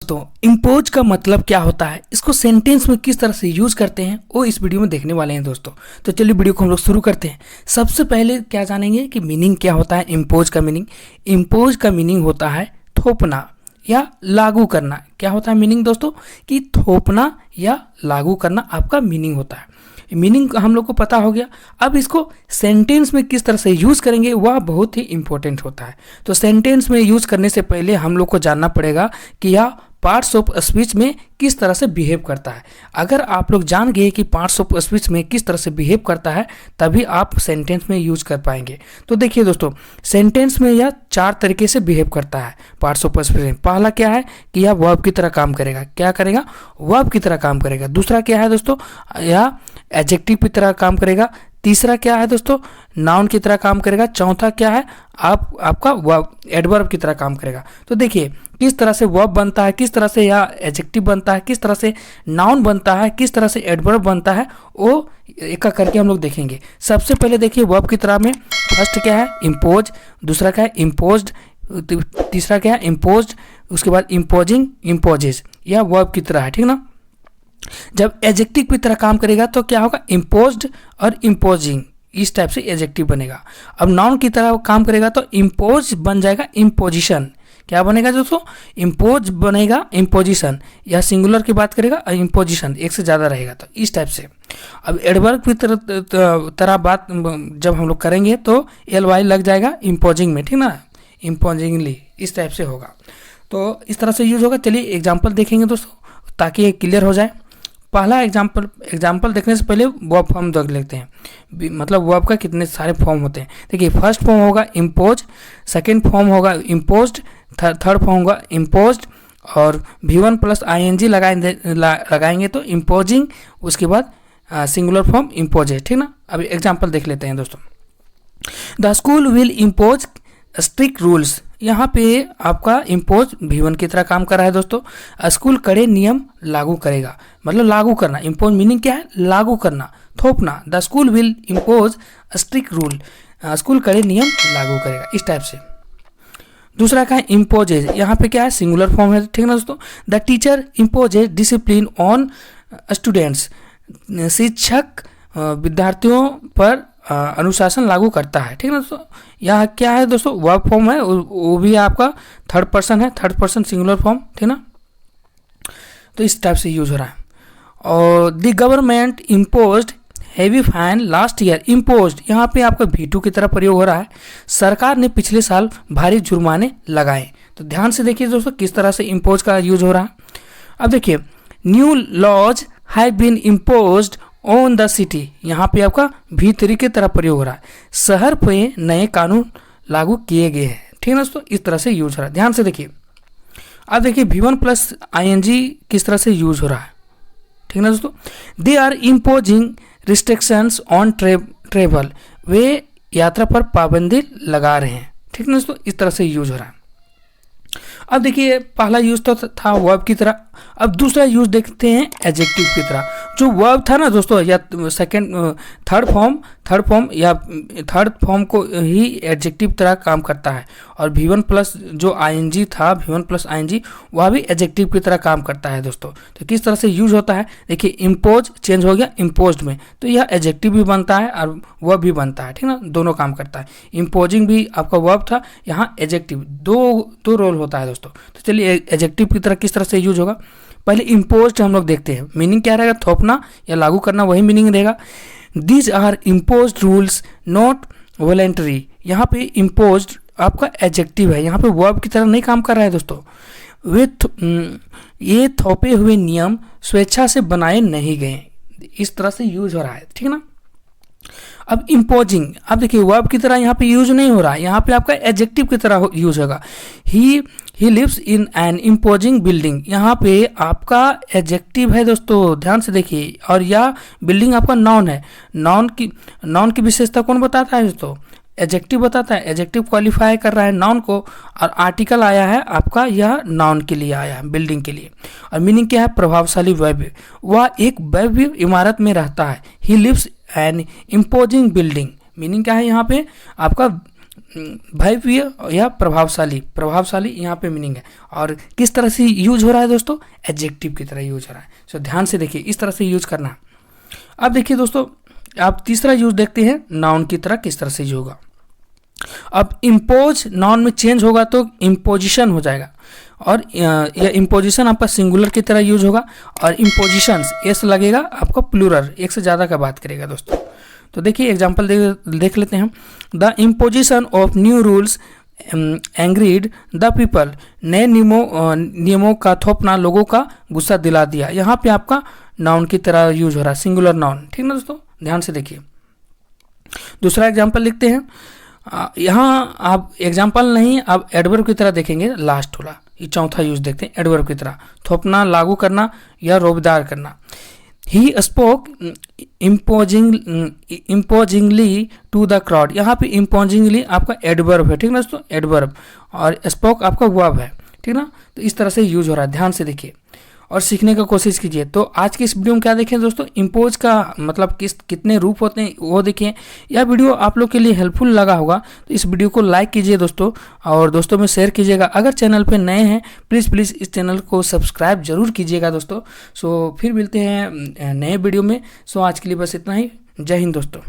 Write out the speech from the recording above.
दोस्तों इम्पोज का मतलब क्या होता है, इसको सेंटेंस में किस तरह से यूज करते हैं वो इस वीडियो में देखने वाले हैं दोस्तों। तो चलिए वीडियो को हम लोग शुरू करते हैं। सबसे पहले क्या जानेंगे कि मीनिंग क्या होता है इम्पोज का मीनिंग। इम्पोज का मीनिंग होता है थोपना या लागू करना। क्या होता है मीनिंग दोस्तों कि थोपना या लागू करना आपका मीनिंग होता है। मीनिंग हम लोग को पता हो गया। अब इसको सेंटेंस में किस तरह से यूज़ करेंगे वह बहुत ही इंपॉर्टेंट होता है। तो सेंटेंस में यूज़ करने से पहले हम लोग को जानना पड़ेगा कि यह पार्ट्स ऑफ स्पीच में किस तरह से बिहेव करता है। अगर आप लोग जान गए कि पार्ट्स ऑफ स्पीच में किस तरह से बिहेव करता है तभी आप सेंटेंस में यूज कर पाएंगे। तो देखिए दोस्तों सेंटेंस में यह 4 तरीके से बिहेव करता है पार्ट्स ऑफ स्पीच में। पहला क्या है कि यह वर्ब की तरह काम करेगा। क्या करेगा? वर्ब की तरह काम करेगा। दूसरा क्या है दोस्तों? यह एडजेक्टिव की तरह काम करेगा। तीसरा क्या है दोस्तों? नाउन की तरह काम करेगा। चौथा क्या है? आपका वर्ब एडवर्ब की तरह काम करेगा। तो देखिए किस तरह से वर्ब बनता है, किस तरह से यह एडजेक्टिव बनता है, किस तरह से नाउन बनता है, किस तरह से एडवर्ब बनता है, वो एक करके हम लोग देखेंगे। सबसे पहले देखिए वर्ब की तरह में फर्स्ट क्या है? इम्पोज। दूसरा क्या है? इम्पोज्ड। तीसरा क्या है? इम्पोज्ड। उसके बाद इम्पोजिंग, इम्पोजेज। यह वर्ब की तरह है, ठीक ना। जब एडजेक्टिव की तरह काम करेगा तो क्या होगा? इम्पोज्ड और इम्पोजिंग, इस टाइप से एडजेक्टिव बनेगा। अब नाउन की तरह काम करेगा तो इम्पोज बन जाएगा इम्पोजिशन। क्या बनेगा दोस्तों? इम्पोज बनेगा इम्पोजिशन। या सिंगुलर की बात करेगा इम्पोजिशन, एक से ज़्यादा रहेगा तो इस टाइप से। अब एडवर्ब की तरह बात जब हम लोग करेंगे तो एल वाई लग जाएगा इम्पोजिंग में, ठीक ना। इम्पोजिंगली इस टाइप से होगा। तो इस तरह से यूज होगा। चलिए एग्जाम्पल देखेंगे दोस्तों ताकि ये क्लियर हो जाए। पहला एग्जाम्पल देखने से पहले वर्ब फॉर्म देख लेते हैं। मतलब वर्ब का कितने सारे फॉर्म होते हैं। देखिए फर्स्ट फॉर्म होगा इम्पोज, सेकंड फॉर्म होगा इम्पोज्ड, थर्ड फॉर्म होगा इम्पोज्ड और V1 प्लस ING लगाएंगे तो इम्पोजिंग। उसके बाद सिंगुलर फॉर्म इम्पोजेज, ठीक ना। अभी एग्जाम्पल देख लेते हैं दोस्तों। The school will impose strict rules. यहाँ पे आपका इम्पोज V1 की तरह काम कर रहा है दोस्तों। स्कूल कड़े नियम लागू करेगा, मतलब लागू करना। इम्पोज मीनिंग क्या है? लागू करना, थोपना। The school will impose strict rule, school कड़े नियम लागू करेगा, इस टाइप से। दूसरा क्या है? इम्पोजेज। यहाँ पे क्या है? सिंगुलर फॉर्म है, ठीक ना दोस्तों। The teacher imposes discipline on students. शिक्षक विद्यार्थियों पर अनुशासन लागू करता है, ठीक है ना दोस्तों। यह क्या है दोस्तों? वर्ब फॉर्म है, वो भी आपका थर्ड पर्सन है, थर्ड पर्सन सिंगुलर फॉर्म, ठीक ना। तो इस टाइप से यूज हो रहा है। और the government imposed heavy fine last year. Imposed यहाँ पे आपका V2 की तरह प्रयोग हो रहा है। सरकार ने पिछले साल भारी जुर्माने लगाए। तो ध्यान से देखिए दोस्तों किस तरह से इम्पोज का यूज हो रहा है। अब देखिए new laws have been imposed on the city. यहाँ पे आपका V3 की तरह प्रयोग हो रहा है। शहर पे नए कानून लागू किए गए हैं, ठीक है दोस्तों। इस तरह से यूज हो रहा है, ध्यान से देखिए। अब देखिए V1 प्लस ING किस तरह से यूज हो रहा है, ठीक है ना दोस्तों। They are imposing restrictions on travel. वे यात्रा पर पाबंदी लगा रहे हैं, ठीक है दोस्तों। इस तरह से यूज हो रहा है। अब देखिए पहला यूज तो था वर्ब की तरह। अब दूसरा यूज देखते हैं एडजेक्टिव की तरह। जो वर्ब था ना दोस्तों या थर्ड फॉर्म को ही एडजेक्टिव तरह काम करता है। और V1 प्लस जो ING था, V1 प्लस ING वह भी एडजेक्टिव की तरह काम करता है दोस्तों। तो किस तरह से यूज होता है देखिए। इम्पोज चेंज हो गया इम्पोज्ड में, तो यह एडजेक्टिव भी बनता है और वर्ब भी बनता है, ठीक ना। दोनों काम करता है। इम्पोजिंग भी आपका वर्ब था, यहाँ एडजेक्टिव, दो रोल होता है दोस्तों। तो चलिए एडजेक्टिव की तरह किस तरह से यूज होगा। पहले इम्पोज्ड हम लोग देखते हैं। मीनिंग क्या रहेगा? थोपना या लागू करना, वही मीनिंग रहेगा। These are imposed rules not voluntary. यहाँ पे इम्पोज्ड आपका एडजेक्टिव है, यहाँ पे वर्ब की तरह नहीं काम कर रहा है दोस्तों। ये थोपे हुए नियम स्वेच्छा से बनाए नहीं गए, इस तरह से यूज हो रहा है, ठीक है ना। अब इम्पोजिंग, अब देखिए वर्ब की तरह यहाँ पे यूज नहीं हो रहा है, यहाँ पे आपका एडजेक्टिव की तरह यूज होगा। He lives in an imposing building. यहाँ पे आपका एडजेक्टिव है दोस्तों, ध्यान से देखिए। और यह बिल्डिंग आपका नाउन है। नाउन की विशेषता कौन बताता है दोस्तों? एडजेक्टिव बताता है। एडजेक्टिव क्वालिफाई कर रहा है नाउन को और आर्टिकल आया है आपका, यह नाउन के लिए आया है, बिल्डिंग के लिए। और मीनिंग क्या है? प्रभावशाली भव्य। वह एक भव्य इमारत में रहता है। He lives an imposing building. Meaning क्या है यहाँ पे? आपका भव्य या प्रभावशाली, प्रभावशाली यहाँ पे मीनिंग है। और किस तरह से यूज हो रहा है दोस्तों, एडजेक्टिव की तरह यूज हो रहा है। सो ध्यान से देखिए, इस तरह से यूज करना है। अब देखिए दोस्तों, आप तीसरा यूज देखते हैं, नाउन की तरह किस तरह से यूज होगा। अब इम्पोज नाउन में चेंज होगा तो इम्पोजिशन हो जाएगा, और यह इम्पोजिशन आपका सिंगुलर की तरह यूज होगा, और इम्पोजिशंस एस लगेगा आपका प्लूरल, एक से ज़्यादा का बात करेगा दोस्तों। तो देखिए एग्जांपल देख लेते हैं। The imposition of new rules angered the people, नए नियमों का थोपना लोगों का गुस्सा दिला दिया। यहाँ पे आपका नाउन की तरह यूज हो रहा है, सिंगुलर नाउन, ठीक ना दोस्तों, ध्यान से देखिए। दूसरा एग्जांपल लिखते हैं। यहाँ आप एग्जाम्पल नहीं, आप एडवर्ब की तरह देखेंगे, लास्ट वाला, ये चौथा यूज देखते हैं, एडवर्ब की तरह, थोपना, लागू करना या रोबदार करना। He spoke imposingly to the crowd, यहाँ पे इम्पोजिंगली आपका एडवर्ब है, ठीक ना दोस्तों, एडवर्ब, और स्पोक आपका वर्ब है, ठीक ना। तो इस तरह से यूज हो रहा है, ध्यान से देखिए और सीखने का कोशिश कीजिए। तो आज की इस वीडियो में क्या देखें दोस्तों, इम्पोज का मतलब कितने रूप होते हैं वो देखें। यह वीडियो आप लोग के लिए हेल्पफुल लगा होगा तो इस वीडियो को लाइक कीजिए दोस्तों, और दोस्तों में शेयर कीजिएगा। अगर चैनल पे नए हैं प्लीज़ इस चैनल को सब्सक्राइब जरूर कीजिएगा दोस्तों। सो फिर मिलते हैं नए वीडियो में। सो आज के लिए बस इतना ही। जय हिंद दोस्तों।